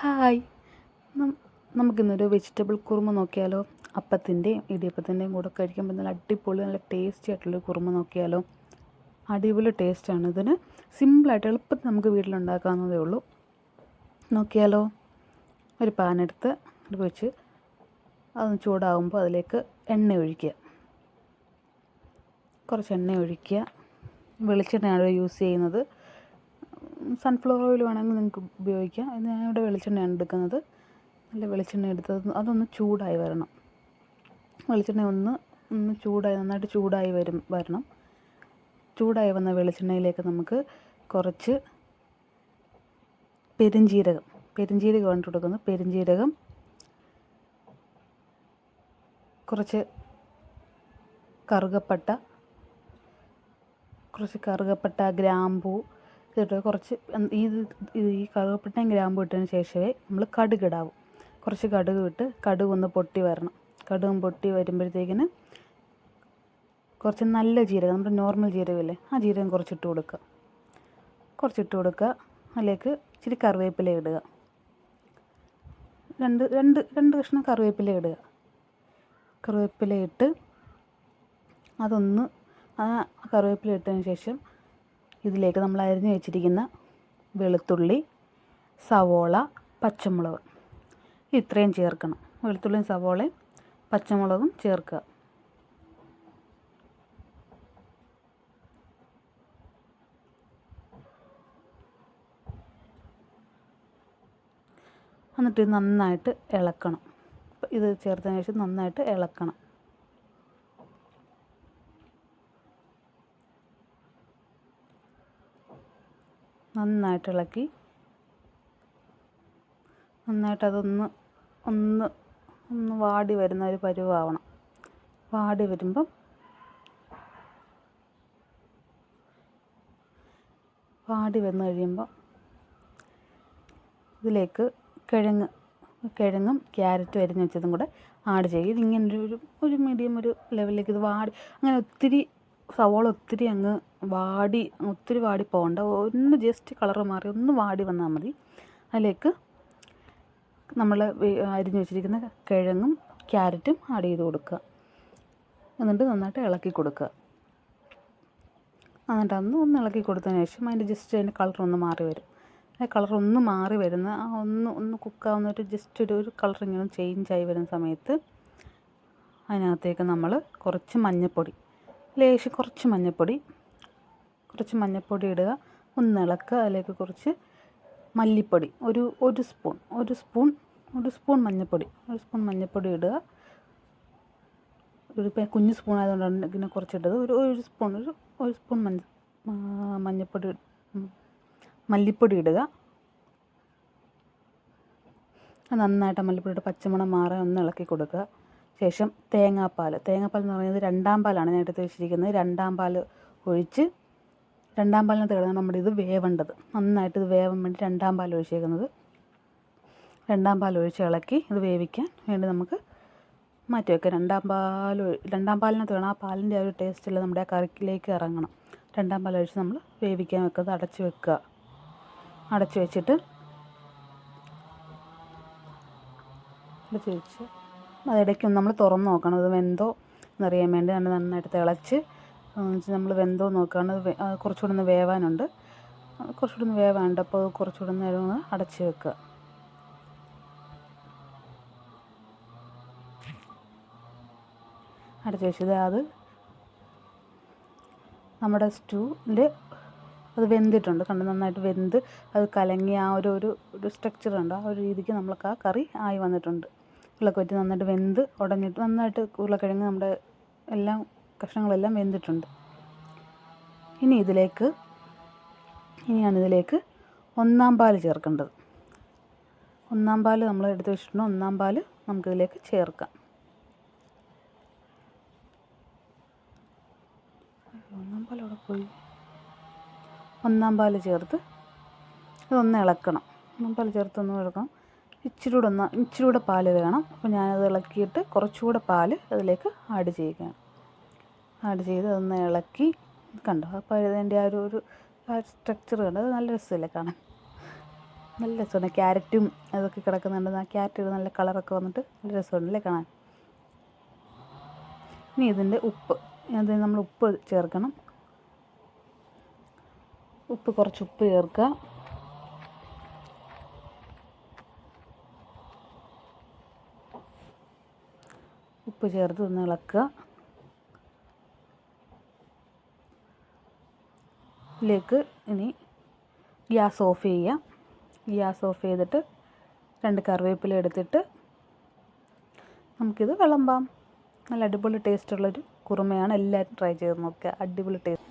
Hi. നം നമുക്കിന്നൊരു vegetable kurma നോക്കിയാലോ? അപ്പത്തിൻ്റെയും ഇടിയപ്പത്തിൻ്റെയും കൂടെ കഴിക്കുമ്പോൾ നല്ല അടിപൊളി നല്ല ടേസ്റ്റി ആയിട്ടുള്ളൊരു കുറുമ നോക്കിയാലോ? അടിപൊളി ടേസ്റ്റാണ്. ഇതിന് സിമ്പിളായിട്ട് എളുപ്പത്തിൽ നമുക്ക് വീട്ടിലുണ്ടാക്കാവുന്നതേ ഉള്ളൂ. നോക്കിയാലോ? ഒരു പാനെടുത്ത് അടുപ്പ് വെച്ച് അതൊന്ന് ചൂടാകുമ്പോൾ അതിലേക്ക് എണ്ണ ഒഴിക്കുക. കുറച്ച് എണ്ണ ഒഴിക്കുക. വെളിച്ചെണ്ണയാണ് യൂസ് ചെയ്യുന്നത്. സൺഫ്ലവർ ഓയിൽ വേണമെങ്കിൽ നിങ്ങൾക്ക് ഉപയോഗിക്കാം. ഇത് ഞാനിവിടെ വെളിച്ചെണ്ണയാണ് എടുക്കുന്നത്. നല്ല വെളിച്ചെണ്ണ എടുത്തത് അതൊന്ന് ചൂടായി വരണം. വെളിച്ചെണ്ണ ഒന്ന് ചൂടായി നന്നായിട്ട് ചൂടായി വരണം. ചൂടായി വന്ന വെളിച്ചെണ്ണയിലേക്ക് നമുക്ക് കുറച്ച് പെരിഞ്ജീരകമാണ് കൊടുക്കുന്നത്. പെരിഞ്ജീരകം, കുറച്ച് കറുകപ്പട്ട, ഗ്രാമ്പൂ ഇതിട്ട് കുറച്ച് ഈ കറുകപ്പട്ടയും ഗ്രാമ്പൂ ഇട്ടതിന് ശേഷമേ നമ്മൾ കടുകിടാവൂ. കുറച്ച് കടുക് ഇട്ട് കടുക് ഒന്ന് പൊട്ടി വരണം. കടുകും പൊട്ടി വരുമ്പോഴത്തേക്കിന് കുറച്ച് നല്ല ജീരകം, നമ്മുടെ നോർമൽ ജീരകമില്ലേ, ആ ജീരകം കുറച്ചിട്ട് കൊടുക്കുക. അതിലേക്ക് ഇച്ചിരി കറിവേപ്പില ഇടുക. രണ്ട് കഷ്ണം കറിവേപ്പില ഇടുക. കറിവേപ്പില ഇട്ട് അതൊന്ന് ആ കറിവേപ്പില ഇട്ടതിന് ശേഷം ഇതിലേക്ക് നമ്മൾ അരിഞ്ഞു വെച്ചിരിക്കുന്ന വെളുത്തുള്ളി, സവോള, പച്ചമുളക് ഇത്രയും ചേർക്കണം. വെളുത്തുള്ളിയും സവോളയും പച്ചമുളകും ചേർക്കുക. എന്നിട്ട് നന്നായിട്ട് ഇളക്കണം. ഇത് ചേർത്തതിന് ശേഷം നന്നായിട്ട് ഇളക്കണം. നന്നായിട്ട് ഇളക്കി നന്നായിട്ട് അതൊന്ന് വാടി വരുന്ന ഒരു പരുവാവണം. വാടി വന്ന് കഴിയുമ്പോൾ ഇതിലേക്ക് കിഴങ്ങും ക്യാരറ്റും അരിഞ്ഞ് വെച്ചതും കൂടെ ആഡ് ചെയ്യും. ഇതിങ്ങനെ ഒരു മീഡിയം ഒരു ലെവലിലേക്ക് ഇത് വാടി, അങ്ങനെ ഒത്തിരി സവോള ഒത്തിരി വാടി പോകണ്ട. ഒന്ന് ജസ്റ്റ് കളറ് മാറി ഒന്ന് വാടി വന്നാൽ മതി. അതിലേക്ക് നമ്മൾ അരിഞ്ഞ് വെച്ചിരിക്കുന്ന കിഴങ്ങും ക്യാരറ്റും ആഡ് ചെയ്ത് കൊടുക്കുക. എന്നിട്ട് നന്നായിട്ട് ഇളക്കി കൊടുക്കുക. എന്നിട്ട് ഒന്ന് ഇളക്കി കൊടുത്തതിന് ശേഷം അതിൻ്റെ കളറൊന്ന് മാറി വരും. ആ കളറൊന്ന് മാറി വരുന്ന ഒന്ന് കുക്കാവുന്ന ഒരു കളർ ഇങ്ങനെ ചേഞ്ചായി വരുന്ന സമയത്ത് അതിനകത്തേക്ക് നമ്മൾ കുറച്ച് മഞ്ഞൾപ്പൊടി ഇടുക. ഒന്ന് ഇളക്കുക. അതിലേക്ക് കുറച്ച് മല്ലിപ്പൊടി ഒരു സ്പൂൺ മഞ്ഞൾപ്പൊടി ഇടുക. കുഞ്ഞു സ്പൂൺ ആയതുകൊണ്ടാണ് ഇങ്ങനെ കുറച്ചിട്ടത്. ഒരു സ്പൂൺ മല്ലിപ്പൊടി ഇടുക. നന്നായിട്ട് മല്ലിപ്പൊടിയുടെ പച്ചമണം മാറാൻ ഒന്ന് ഇളക്കി കൊടുക്കുക. ശേഷം തേങ്ങാപ്പാൽ എന്ന് പറയുന്നത് രണ്ടാം പാലാണ് ഞാൻ എടുത്ത് വെച്ചിരിക്കുന്നത്. രണ്ടാം പാൽ ഒഴിച്ച് രണ്ടാം പാലിനകത്ത് കിടന്ന് നമ്മുടെ ഇത് വേവേണ്ടത്. നന്നായിട്ട് ഇത് വേവാൻ വേണ്ടി രണ്ടാം പാൽ ഒഴിച്ചേക്കുന്നത്. രണ്ടാം പാൽ ഒഴിച്ച് ഇളക്കി ഇത് വേവിക്കാൻ വേണ്ടി നമുക്ക് മാറ്റി വയ്ക്കാം. രണ്ടാം പാലിനകത്ത് വേണം ആ പാലിൻ്റെ ആ ഒരു ടേസ്റ്റെല്ലാം നമ്മുടെ ആ കറിക്കിലേക്ക് ഇറങ്ങണം. രണ്ടാം പാൽ ഒഴിച്ച് നമ്മൾ വേവിക്കാൻ വെക്കുന്നത് അടച്ച് വെച്ചിട്ട് അതിടയ്ക്കൊന്ന് നമ്മൾ തുറന്ന് നോക്കണം. ഇത് വെന്തോ എന്നറിയാൻ വേണ്ടി നന്നായിട്ട് തിളച്ച് നമ്മൾ വെന്തോ നോക്കുകയാണ്. കുറച്ചുകൂടെ ഒന്ന് വേവാനുണ്ട്. അപ്പോൾ കുറച്ചുകൂടെ നേരം ഒന്ന് അടച്ച് വെക്കുക. അടച്ച് വെച്ചത് അത് നമ്മുടെ സ്റ്റൂവിൽ അത് വെന്തിട്ടുണ്ട്. നന്നായിട്ട് വെന്ത് അത് കലങ്ങി ആ ഒരു സ്ട്രക്ചർ ഉണ്ട്. ആ ഒരു രീതിക്ക് നമ്മൾക്ക് ആ കറി ആയി വന്നിട്ടുണ്ട്. ഉരുളൊക്കെ വറ്റി നന്നായിട്ട് വെന്ത് ഉടഞ്ഞിട്ട് നന്നായിട്ട് ഉരുളക്കിഴങ്ങ് നമ്മുടെ കഷ്ണങ്ങളെല്ലാം വെന്തിട്ടുണ്ട്. ഇനിയാണ് ഇതിലേക്ക് ഒന്നാം പാൽ ചേർക്കേണ്ടത്. ഒന്നാം പാൽ നമ്മൾ എടുത്ത് വെച്ചിട്ടുണ്ട്. ഒന്നാം പാൽ നമുക്കിതിലേക്ക് ചേർക്കാം. ഒന്നാം പാൽ ചേർത്ത് ഇതൊന്ന് ഇളക്കണം. ഇച്ചിരി കൂടെ പാൽ വേണം. അപ്പോൾ ഞാനത് ഇളക്കിയിട്ട് കുറച്ചുകൂടെ പാൽ അതിലേക്ക് ആഡ് ചെയ്ത് അതൊന്ന് ഇളക്കി കണ്ടോ. അപ്പോൾ അതിൻ്റെ ആ ഒരു സ്ട്രക്ചർ കണ്ടോ, അത് നല്ല രസമല്ലേ കാണാൻ. നല്ല രസമാണ്. ക്യാരറ്റും അതൊക്കെ കിടക്കുന്നുണ്ട്. ആ ക്യാരറ്റ് നല്ല കളറൊക്കെ വന്നിട്ട് നല്ല രസമുണ്ടല്ലേ കാണാൻ. ഇനി ഇതിൻ്റെ ഉപ്പ്, അതിന് നമ്മൾ ഉപ്പ് ചേർക്കണം. കുറച്ച് ഉപ്പ് ചേർക്കുക. ഉപ്പ് ചേർത്ത് ഒന്ന് ഇളക്കുക. ഇതിലേക്ക് ഇനി ഗ്യാസ് ഓഫ് ചെയ്യുക. ഗ്യാസ് ഓഫ് ചെയ്തിട്ട് 2 കറിവേപ്പില എടുത്തിട്ട് നമുക്കിത് വിളമ്പാം. നല്ല അടിപൊളി ടേസ്റ്റുള്ളൊരു കുറുമയാണ്. എല്ലാവരും ട്രൈ ചെയ്ത് നോക്കുക. അടിപൊളി ടേസ്റ്റ്.